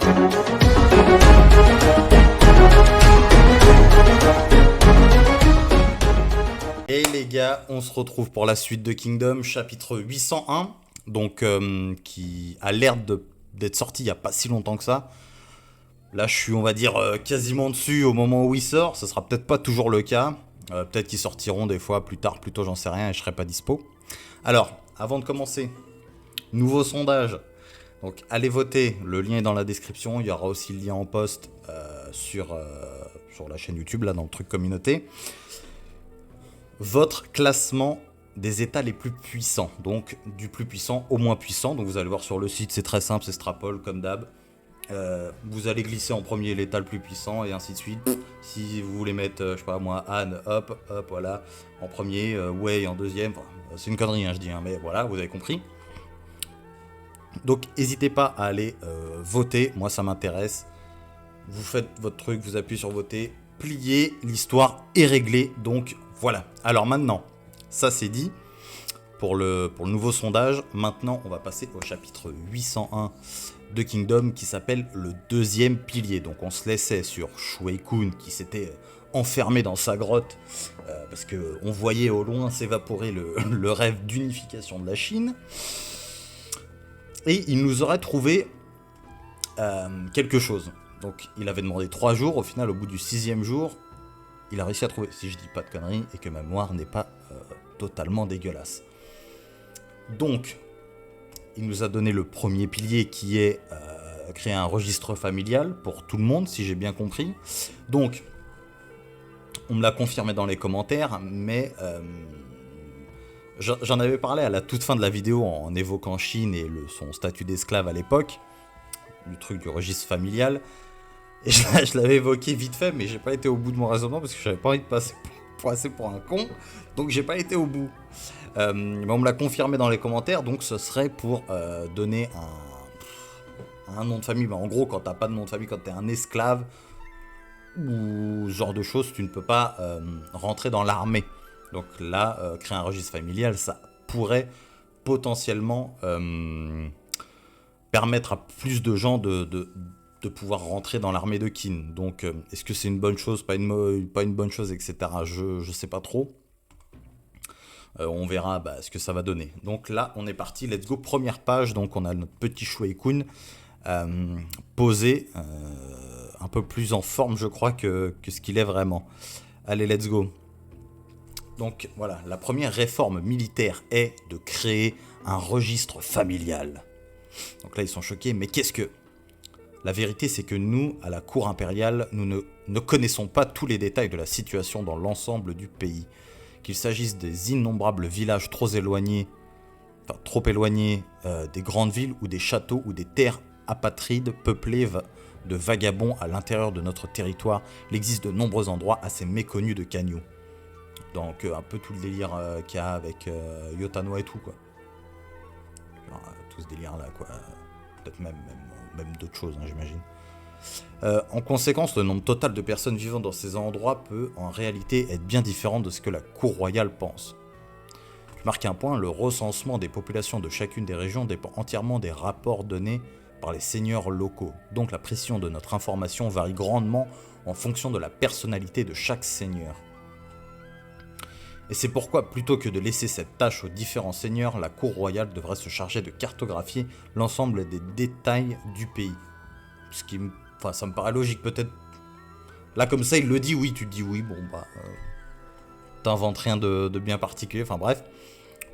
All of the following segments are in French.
Et les gars, on se retrouve pour la suite de Kingdom, chapitre 801, donc qui a l'air d'être sorti il n'y a pas si longtemps que ça. Là, je suis, on va dire, quasiment dessus au moment où il sort. Ce sera peut-être pas toujours le cas. Peut-être qu'ils sortiront des fois plus tard, plus tôt, j'en sais rien, et je serai pas dispo. Alors, avant de commencer, nouveau sondage. Donc, allez voter. Le lien est dans la description. Il y aura aussi le lien en post sur la chaîne YouTube, là, dans le truc communauté. Votre classement des états les plus puissants. Donc, du plus puissant au moins puissant. Donc, vous allez voir sur le site, c'est très simple, c'est Strapol, comme d'hab. Vous allez glisser en premier l'état le plus puissant et ainsi de suite. Si vous voulez mettre, je sais pas moi, Anne, hop, voilà, en premier, Wei en deuxième. Enfin, c'est une connerie, hein, je dis, hein, mais voilà, vous avez compris. Donc, n'hésitez pas à aller voter. Moi, ça m'intéresse. Vous faites votre truc, vous appuyez sur voter, pliez, l'histoire est réglée. Donc, voilà. Alors maintenant, ça c'est dit pour le nouveau sondage. Maintenant, on va passer au chapitre 801 de Kingdom qui s'appelle le deuxième pilier. Donc on se laissait sur Shui Kun qui s'était enfermé dans sa grotte parce qu'on voyait au loin s'évaporer le rêve d'unification de la Chine. Et il nous aurait trouvé quelque chose. Donc il avait demandé 3 jours, au final au bout du 6e jour, il a réussi à trouver, si je dis pas de conneries, et que ma mémoire n'est pas totalement dégueulasse. Donc, il nous a donné le premier pilier qui est créer un registre familial pour tout le monde, si j'ai bien compris. Donc, on me l'a confirmé dans les commentaires, mais j'en avais parlé à la toute fin de la vidéo en évoquant Chine et son statut d'esclave à l'époque, du truc du registre familial. Et je l'avais évoqué vite fait, mais j'ai pas été au bout de mon raisonnement parce que j'avais pas envie de passer pour un con, donc j'ai pas été au bout. Mais on me l'a confirmé dans les commentaires, donc ce serait pour donner un nom de famille. Mais en gros, quand t'as pas de nom de famille, quand t'es un esclave ou ce genre de choses, tu ne peux pas rentrer dans l'armée. Donc là, créer un registre familial, ça pourrait potentiellement permettre à plus de gens de pouvoir rentrer dans l'armée de Qin. Donc est-ce que c'est une bonne chose, pas une bonne chose, etc. Je sais pas trop. On verra ce que ça va donner. Donc là, on est parti, let's go, première page. Donc on a notre petit Shui Kun posé, un peu plus en forme, je crois, que ce qu'il est vraiment. Allez, let's go. Donc voilà, la première réforme militaire est de créer un registre familial. Donc là, ils sont choqués, mais qu'est-ce que... La vérité, c'est que nous, à la cour impériale, nous ne connaissons pas tous les détails de la situation dans l'ensemble du pays. Qu'il s'agisse des innombrables villages trop éloignés des grandes villes ou des châteaux ou des terres apatrides peuplées de vagabonds à l'intérieur de notre territoire, il existe de nombreux endroits assez méconnus de Kanyu. Donc un peu tout le délire qu'il y a avec Yotano et tout, quoi. Alors, tout ce délire là, quoi. Peut-être même d'autres choses, hein, j'imagine. En conséquence, le nombre total de personnes vivant dans ces endroits peut en réalité être bien différent de ce que la cour royale pense. Je marque un point, le recensement des populations de chacune des régions dépend entièrement des rapports donnés par les seigneurs locaux. Donc la précision de notre information varie grandement en fonction de la personnalité de chaque seigneur. Et c'est pourquoi, plutôt que de laisser cette tâche aux différents seigneurs, la cour royale devrait se charger de cartographier l'ensemble des détails du pays. Ce qui ça me paraît logique, peut-être. Là, comme ça, il le dit, oui, tu te dis oui, bon, t'inventes rien de bien particulier, enfin bref.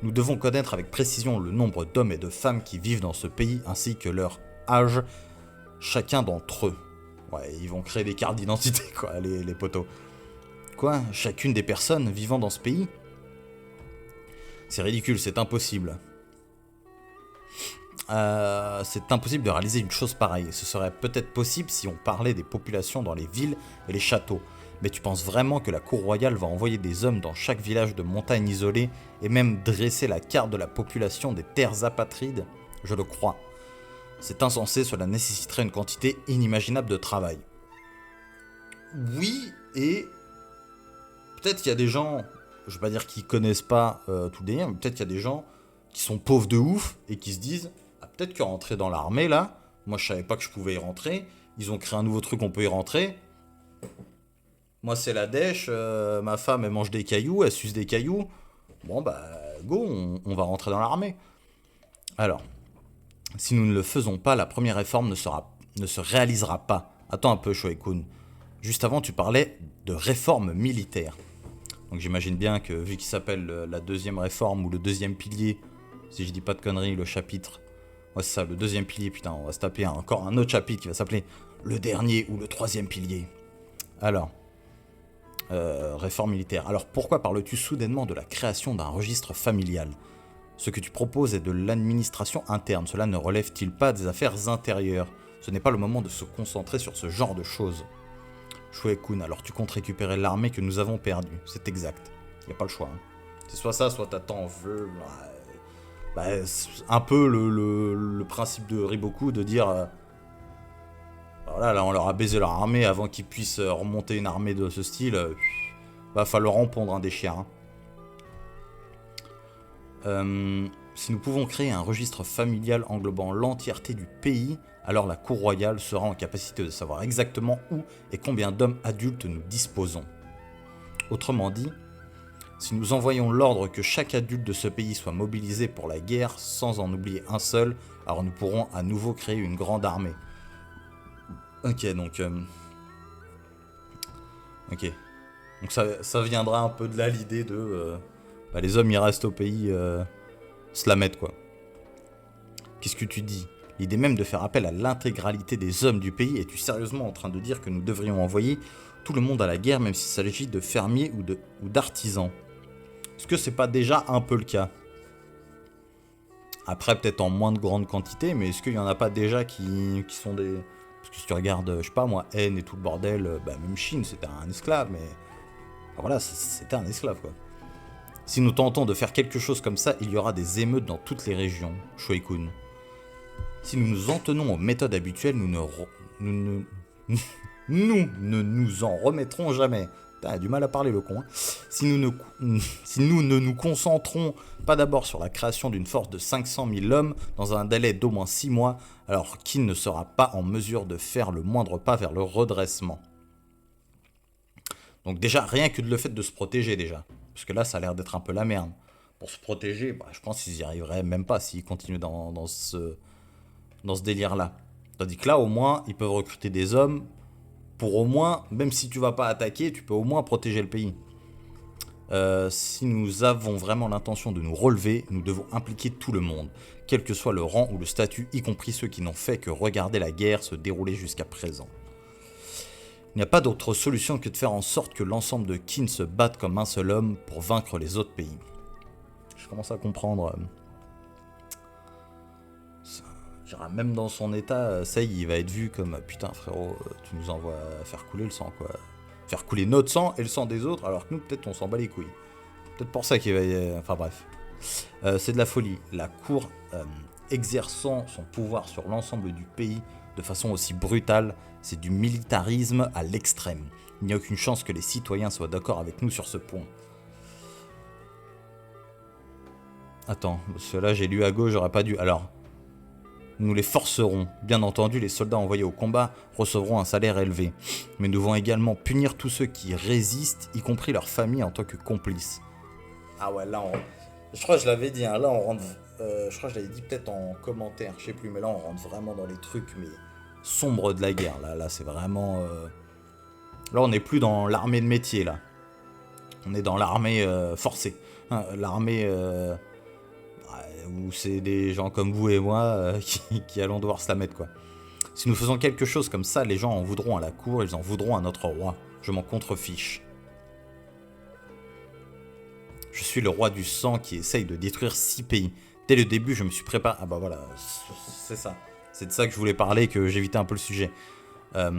Nous devons connaître avec précision le nombre d'hommes et de femmes qui vivent dans ce pays, ainsi que leur âge, chacun d'entre eux. Ouais, ils vont créer des cartes d'identité, quoi, les potos. Quoi ? Chacune des personnes vivant dans ce pays ? C'est ridicule, c'est impossible. C'est impossible de réaliser une chose pareille. Ce serait peut-être possible si on parlait des populations dans les villes et les châteaux. Mais tu penses vraiment que la cour royale va envoyer des hommes dans chaque village de montagne isolée et même dresser la carte de la population des terres apatrides ? Je le crois. C'est insensé, cela nécessiterait une quantité inimaginable de travail. Oui, et peut-être qu'il y a des gens, je vais pas dire qu'ils connaissent pas tout le délire, mais peut-être qu'il y a des gens qui sont pauvres de ouf et qui se disent peut-être que rentrer dans l'armée là, Moi, je savais pas que je pouvais y rentrer. Ils ont créé un nouveau truc, on peut y rentrer. Moi, c'est la dèche. Ma femme, elle mange des cailloux, elle suce des cailloux. Bon, bah, go, on va rentrer dans l'armée. Alors, si nous ne le faisons pas, la première réforme ne se réalisera pas. Attends un peu, Shoei-kun. Juste avant, tu parlais de réforme militaire. Donc j'imagine bien que, vu qu'il s'appelle la deuxième réforme ou le deuxième pilier, si je dis pas de conneries, le chapitre. Ouais, c'est ça, le deuxième pilier, putain, on va se taper encore un autre chapitre qui va s'appeler le dernier ou le troisième pilier. Alors, réforme militaire. Alors pourquoi parles-tu soudainement de la création d'un registre familial? Ce que tu proposes est de l'administration interne. Cela ne relève-t-il pas des affaires intérieures? Ce n'est pas le moment de se concentrer sur ce genre de choses. Shoei-kun, alors tu comptes récupérer l'armée que nous avons perdue. C'est exact. Il n'y a pas le choix. Hein. C'est soit ça, soit t'attends veux. Bah, c'est un peu le principe de Riboku de dire... voilà, là on leur a baisé leur armée avant qu'ils puissent remonter une armée de ce style. Va falloir en pondre un des chiens. Hein. Si nous pouvons créer un registre familial englobant l'entièreté du pays, alors la cour royale sera en capacité de savoir exactement où et combien d'hommes adultes nous disposons. Autrement dit, si nous envoyons l'ordre que chaque adulte de ce pays soit mobilisé pour la guerre sans en oublier un seul, alors nous pourrons à nouveau créer une grande armée. Ok, donc... Ok. Donc ça viendra un peu de là l'idée de... les hommes ils restent au pays... se la mettre quoi. Qu'est-ce que tu dis? L'idée même de faire appel à l'intégralité des hommes du pays, es-tu sérieusement en train de dire que nous devrions envoyer tout le monde à la guerre même s'il s'agit de fermiers ou d'artisans? Est-ce que c'est pas déjà un peu le cas? Après peut-être en moins de grande quantité, mais est-ce qu'il y en a pas déjà qui sont des... Parce que si tu regardes, je sais pas moi, Haine et tout le bordel, même Chine c'était un esclave, mais... Enfin, voilà, c'était un esclave quoi. Si nous tentons de faire quelque chose comme ça, il y aura des émeutes dans toutes les régions, Shoei-kun. Si nous nous en tenons aux méthodes habituelles, nous ne nous en remettrons jamais. T'as du mal à parler le con. Hein. Si nous ne nous concentrons pas d'abord sur la création d'une force de 500 000 hommes dans un délai d'au moins 6 mois, alors qui ne sera pas en mesure de faire le moindre pas vers le redressement? Donc déjà, rien que le fait de se protéger déjà. Parce que là, ça a l'air d'être un peu la merde. Pour se protéger, je pense qu'ils y arriveraient même pas s'ils continuent dans ce délire-là. Tandis que là, au moins, ils peuvent recruter des hommes pour au moins, même si tu vas pas attaquer, tu peux au moins protéger le pays. Si nous avons vraiment l'intention de nous relever, nous devons impliquer tout le monde, quel que soit le rang ou le statut, y compris ceux qui n'ont fait que regarder la guerre se dérouler jusqu'à présent. Il n'y a pas d'autre solution que de faire en sorte que l'ensemble de Qin se batte comme un seul homme pour vaincre les autres pays. Je commence à comprendre. Même dans son état, Sei il va être vu comme putain frérot, tu nous envoies faire couler le sang quoi. Faire couler notre sang et le sang des autres, alors que nous peut-être on s'en bat les couilles. Peut-être pour ça qu'il va... Enfin bref. C'est de la folie. La cour exerçant son pouvoir sur l'ensemble du pays de façon aussi brutale, c'est du militarisme à l'extrême. Il n'y a aucune chance que les citoyens soient d'accord avec nous sur ce point. Attends, parce que là j'ai lu à gauche, j'aurais pas dû... Alors... Nous les forcerons. Bien entendu, les soldats envoyés au combat recevront un salaire élevé. Mais nous devons également punir tous ceux qui résistent, y compris leurs familles en tant que complices. Ah ouais, là on... Je crois que je l'avais dit, hein, là on rentre... je crois que je l'avais dit peut-être en commentaire, je sais plus, mais là on rentre vraiment dans les trucs mais sombres de la guerre. Là c'est vraiment... Là on n'est plus dans l'armée de métier, là. On est dans l'armée forcée. Hein, l'armée... où c'est des gens comme vous et moi qui allons devoir se la mettre quoi. Si nous faisons quelque chose comme ça, les gens en voudront à la cour, ils en voudront à notre roi. Je m'en contrefiche. Je suis le roi du sang qui essaye de détruire 6 pays. Dès le début, je me suis préparé... Ah bah voilà, c'est ça. C'est de ça que je voulais parler, que j'évitais un peu le sujet. À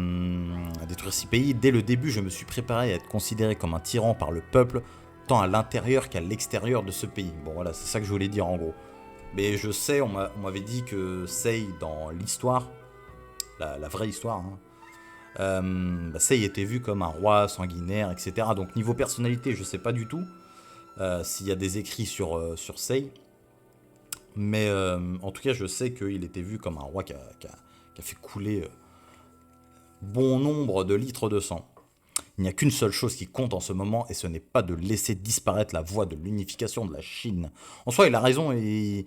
détruire 6 pays. Dès le début, je me suis préparé à être considéré comme un tyran par le peuple, tant à l'intérieur qu'à l'extérieur de ce pays. Bon voilà, c'est ça que je voulais dire en gros. Mais je sais, on m'avait dit que Sei, dans l'histoire, la vraie histoire, hein, Sei était vu comme un roi sanguinaire, etc. Donc niveau personnalité, je sais pas du tout s'il y a des écrits sur Sei. Mais en tout cas, je sais qu'il était vu comme un roi qui qui a fait couler bon nombre de litres de sang. Il n'y a qu'une seule chose qui compte en ce moment, et ce n'est pas de laisser disparaître la voie de l'unification de la Chine. En soi, il a raison, il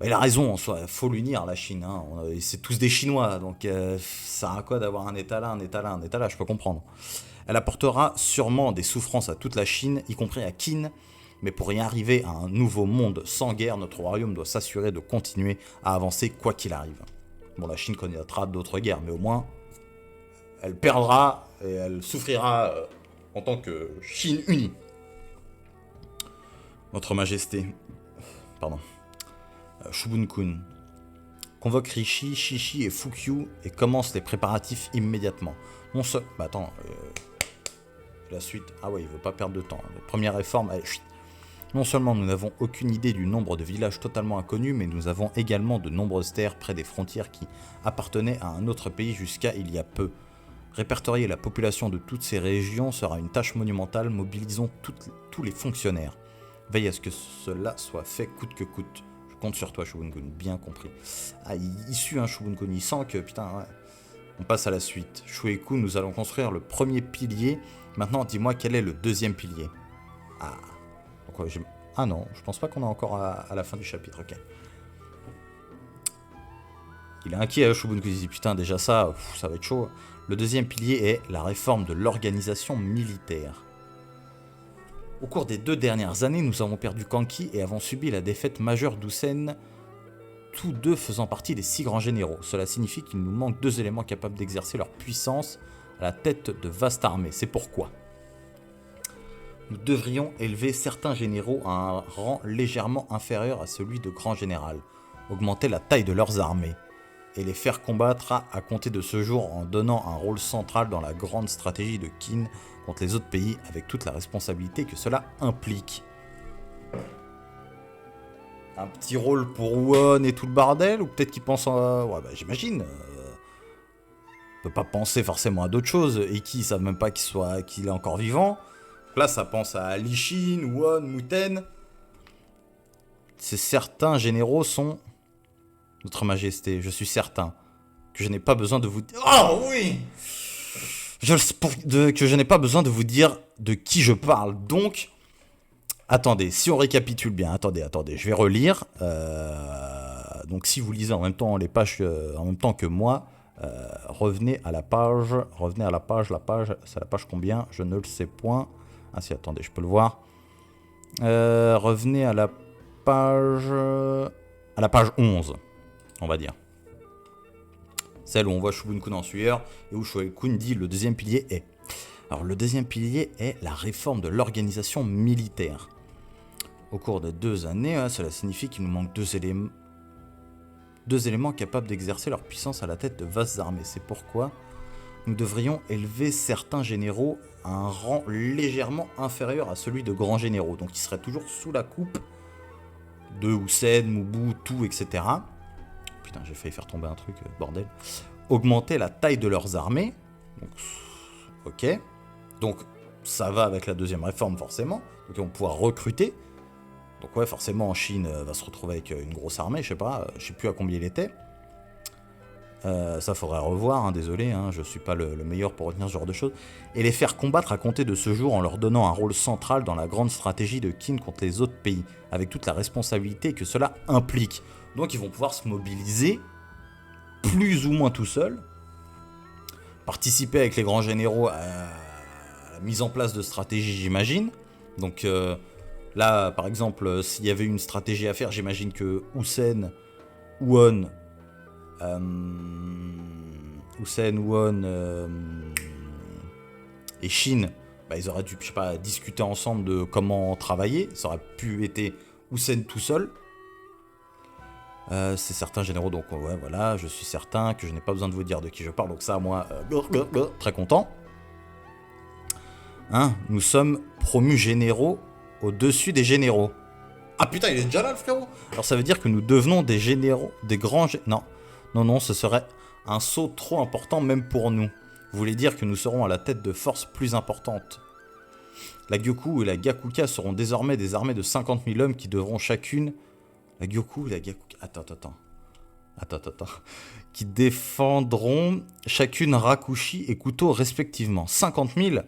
a raison en soi, il faut l'unir la Chine. Hein. C'est tous des Chinois, donc ça sert à quoi d'avoir un État là, un État là, un État là, je peux comprendre. Elle apportera sûrement des souffrances à toute la Chine, y compris à Qin, mais pour y arriver à un nouveau monde sans guerre, notre royaume doit s'assurer de continuer à avancer quoi qu'il arrive. Bon, la Chine connaîtra d'autres guerres, mais au moins, elle perdra et elle souffrira en tant que Chine unie. Votre Majesté, pardon, Shubun-kun, convoque Rishi, Shishi et Fukyu et commence les préparatifs immédiatement. Non seul... Bah attends, la suite... Ah ouais, il veut pas perdre de temps. La première réforme, allez, chut. Non seulement nous n'avons aucune idée du nombre de villages totalement inconnus, mais nous avons également de nombreuses terres près des frontières qui appartenaient à un autre pays jusqu'à il y a peu. Répertorier la population de toutes ces régions sera une tâche monumentale, mobilisons tous les fonctionnaires. Veille à ce que cela soit fait coûte que coûte. Je compte sur toi, Shubun-kun, bien compris. Ah, il sue, hein, Shubun-kun, il sent que, putain, ouais. On passe à la suite. Shueku, nous allons construire le premier pilier. Maintenant, dis-moi, quel est le deuxième pilier? Ah, donc, ouais, ah non, je pense pas qu'on est encore à la fin du chapitre, ok. Il est inquiet, Shubun-kun, il dit, putain, déjà ça, ça va être chaud. Le deuxième pilier est la réforme de l'organisation militaire. Au cours des 2 dernières années, nous avons perdu Kanki et avons subi la défaite majeure d'Usen, tous deux faisant partie des 6 grands généraux. Cela signifie qu'il nous manque 2 éléments capables d'exercer leur puissance à la tête de vastes armées. C'est pourquoi nous devrions élever certains généraux à un rang légèrement inférieur à celui de grand général, augmenter la taille de leurs armées, et les faire combattre à compter de ce jour en donnant un rôle central dans la grande stratégie de Qin contre les autres pays avec toute la responsabilité que cela implique. Un petit rôle pour Won et tout le bordel, ou peut-être qu'il pense à... Ouais, bah j'imagine. On peut pas penser forcément à d'autres choses, et qui savent même pas qu'il est encore vivant. Là, ça pense à Li Shin, Won, Muten. Certains généraux sont... Votre Majesté, je suis certain que je n'ai pas besoin de vous dire... Oh oui que je n'ai pas besoin de vous dire de qui je parle. Donc, attendez, si on récapitule bien, attendez, je vais relire. Donc, si vous lisez en même temps les pages, en même temps que moi, revenez à la page, la page, c'est la page combien? Je ne le sais point. Ah si, attendez, je peux le voir. Revenez à la page 11. On va dire. Celle où on voit Shubun-kun en sueur et où Shueku dit le deuxième pilier est. Alors le deuxième pilier est la réforme de l'organisation militaire. Au cours des 2 années, cela signifie qu'il nous manque 2 éléments capables d'exercer leur puissance à la tête de vastes armées. C'est pourquoi nous devrions élever certains généraux à un rang légèrement inférieur à celui de grands généraux. Donc ils seraient toujours sous la coupe de Usen, Mobutu, etc. Putain, j'ai failli faire tomber un truc, bordel. Augmenter la taille de leurs armées. Donc, ok. Donc, ça va avec la deuxième réforme, forcément. Donc, ils vont pouvoir recruter. Donc, ouais, forcément, en Chine, va se retrouver avec une grosse armée. Je sais plus à combien il était. Ça, faudrait revoir, hein, désolé. Hein, je suis pas le meilleur pour retenir ce genre de choses. Et les faire combattre à compter de ce jour en leur donnant un rôle central dans la grande stratégie de Qin contre les autres pays. Avec toute la responsabilité que cela implique. Donc ils vont pouvoir se mobiliser plus ou moins tout seuls, participer avec les grands généraux à la mise en place de stratégies, j'imagine. Donc là, par exemple, s'il y avait une stratégie à faire, j'imagine que Usen, Won et Shin, bah, ils auraient dû, je sais pas, discuter ensemble de comment travailler. Ça aurait pu être Usen tout seul. C'est certains généraux, donc ouais, voilà, je suis certain que je n'ai pas besoin de vous dire de qui je parle, donc ça, moi, très content. Hein, nous sommes promus généraux au-dessus des généraux. Ah putain, il est déjà là, le frérot. Alors ça veut dire que nous devenons des généraux, des grands... Non, ce serait un saut trop important même pour nous. Vous voulez dire que nous serons à la tête de forces plus importantes. La Gyoku et la Gakuka seront désormais des armées de 50 000 hommes qui devront chacune... La Gyoku et la Gakuka... Attends. Attends. Qui défendront chacune Rakushi et Kuto respectivement. 50 000.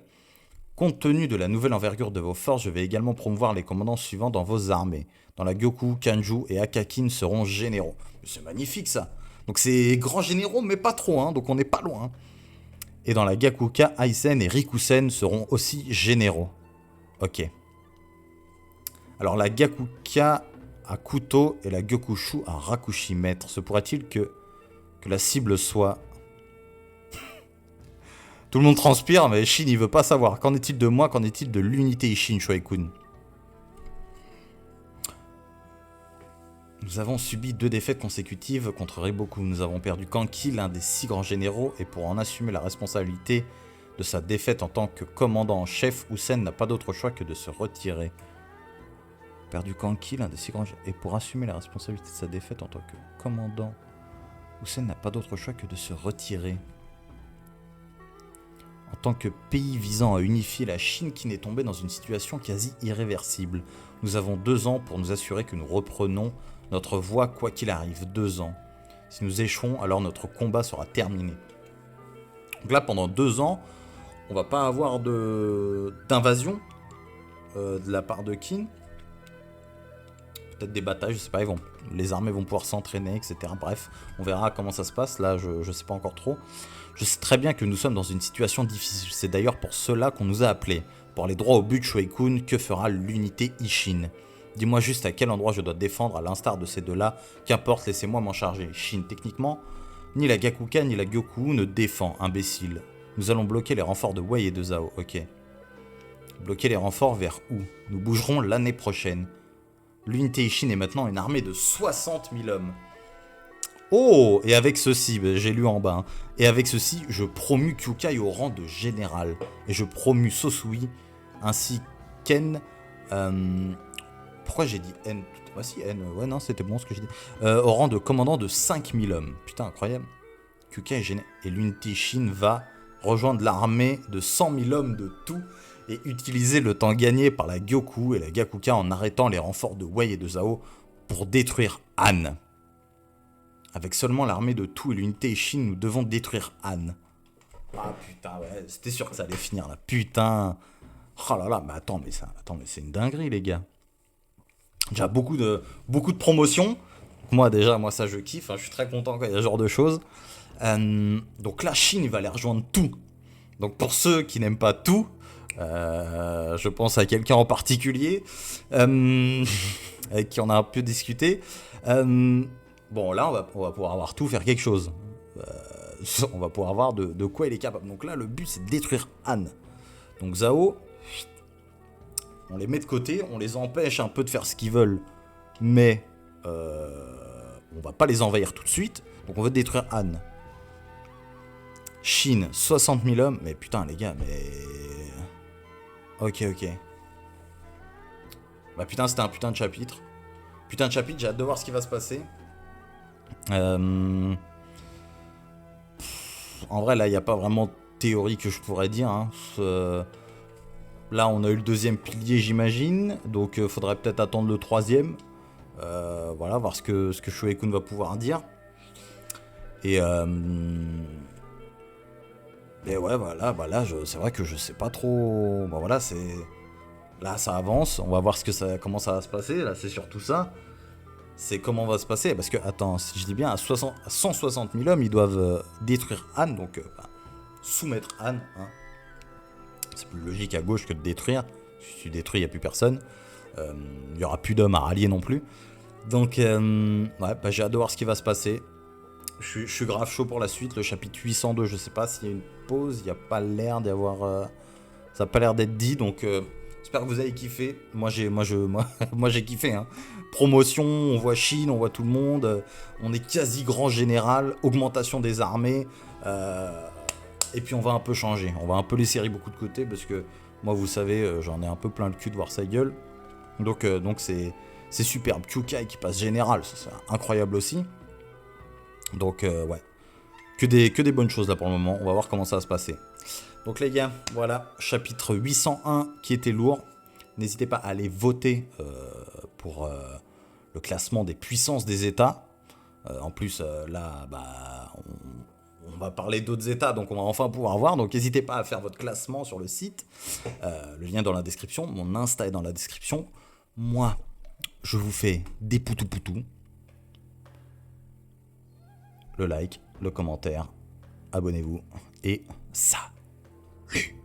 Compte tenu de la nouvelle envergure de vos forces, je vais également promouvoir les commandants suivants dans vos armées. Dans la Gyoku, Kanju et Akakin seront généraux. C'est magnifique ça. Donc c'est grands généraux, mais pas trop, hein, donc on n'est pas loin. Et dans la Gakuka, Aizen et Rikusen seront aussi généraux. Ok. Alors la Gakuka à Kuto et la Gyokushu à Rakushi maître. Se pourrait-il que la cible soit... Tout le monde transpire, mais Shin il veut pas savoir. Qu'en est-il de moi? Qu'en est-il de l'unité Ishin, Shoei-kun? Nous avons subi 2 défaites consécutives contre Riboku. Nous avons perdu Kanki, l'un des 6 grands généraux, et pour en assumer la responsabilité de sa défaite en tant que commandant en chef, Usen n'a pas d'autre choix que de se retirer. Perdu Kanki, l'un des 6 grands généraux, et pour assumer la responsabilité de sa défaite en tant que commandant, Usen n'a pas d'autre choix que de se retirer. En tant que pays visant à unifier la Chine qui n'est tombée dans une situation quasi irréversible. Nous avons 2 ans pour nous assurer que nous reprenons notre voie quoi qu'il arrive. 2 ans. Si nous échouons, alors notre combat sera terminé. Donc là, pendant 2 ans, on va pas avoir d'invasion de la part de Qin. Peut-être des batailles, je sais pas, les armées vont pouvoir s'entraîner, etc. Bref, on verra comment ça se passe. Là, je sais pas encore trop. Je sais très bien que nous sommes dans une situation difficile. C'est d'ailleurs pour cela qu'on nous a appelés. Pour les droits au but, Shoei-kun, que fera l'unité Ishin? Dis-moi juste à quel endroit je dois défendre, à l'instar de ces 2-là. Qu'importe, laissez-moi m'en charger. Shin, techniquement, ni la Gakuka ni la Gyoku ne défend, imbécile. Nous allons bloquer les renforts de Wei et de Zhao, ok. Bloquer les renforts vers où? Nous bougerons l'année prochaine. L'unité Ishin est maintenant une armée de 60 000 hommes. Oh, et avec ceci, j'ai lu en bas, hein, et avec ceci, je promue Kyukai au rang de général. Et je promue Sosui, ainsi qu'En... pourquoi j'ai dit N? Ah si, N, ouais non, c'était bon ce que j'ai dit. Au rang de commandant de 5000 hommes. Putain, incroyable. Kyukai est général. Et l'unité Shin va rejoindre l'armée de 100 000 hommes de tout et utiliser le temps gagné par la Gyoku et la Gakuka en arrêtant les renforts de Wei et de Zhao pour détruire Han. Avec seulement l'armée de tout et l'unité Shin, nous devons détruire Han. Ah putain, ouais, c'était sûr que ça allait finir là. Putain. Oh là là, mais attends, mais c'est une dinguerie les gars. Déjà beaucoup de promotions. Moi ça je kiffe, hein, je suis très content quand il y a ce genre de choses. Donc là, Shin il va aller rejoindre tout. Donc pour ceux qui n'aiment pas tout, je pense à quelqu'un en particulier avec qui on a un peu discuté. Bon, là, on va pouvoir avoir tout, faire quelque chose. On va pouvoir voir de quoi il est capable. Donc là, le but, c'est de détruire Han. Donc Zhao, on les met de côté, on les empêche un peu de faire ce qu'ils veulent. Mais on va pas les envahir tout de suite. Donc on veut détruire Han. Shin, 60 000 hommes. Mais putain, les gars, mais... Ok. Bah putain, c'était un putain de chapitre. Putain de chapitre, j'ai hâte de voir ce qui va se passer. En vrai, là, il n'y a pas vraiment de théorie que je pourrais dire. Hein. Là, on a eu le 2e pilier, j'imagine. Donc, faudrait peut-être attendre le 3e. Voilà, voir ce que Shoei-kun va pouvoir dire. Et ouais, voilà, c'est vrai que je sais pas trop. Bon, voilà, c'est... Là, ça avance. On va voir comment ça va se passer. Là, c'est surtout ça. C'est comment va se passer. Parce que, attends, si je dis bien, à 160 000 hommes, ils doivent détruire Han. Donc, soumettre Han. Hein. C'est plus logique à gauche que de détruire. Si tu détruis, il n'y a plus personne. Il n'y aura plus d'hommes à rallier non plus. Donc, ouais, j'ai hâte de voir ce qui va se passer. Je suis grave chaud pour la suite. Le chapitre 802, je sais pas s'il y a une pause. Il n'y a pas l'air d'y avoir... ça n'a pas l'air d'être dit. Donc, j'espère que vous avez kiffé. Moi, j'ai kiffé. Hein. Promotion, on voit Chine, on voit tout le monde. On est quasi grand général. Augmentation des armées. Et puis, on va un peu changer. On va un peu laisser beaucoup de côté. Parce que moi, vous savez, j'en ai un peu plein le cul de voir sa gueule. Donc c'est superbe. Kyukai qui passe général. C'est incroyable aussi. Donc, ouais. Que des bonnes choses là pour le moment. On va voir comment ça va se passer. Donc les gars, voilà, chapitre 801 qui était lourd. N'hésitez pas à aller voter pour le classement des puissances des États. En plus, là, on va parler d'autres états, donc on va enfin pouvoir voir. Donc n'hésitez pas à faire votre classement sur le site. Le lien est dans la description. Mon Insta est dans la description. Moi, je vous fais des poutou-poutou. Le like, le commentaire, abonnez-vous et salut.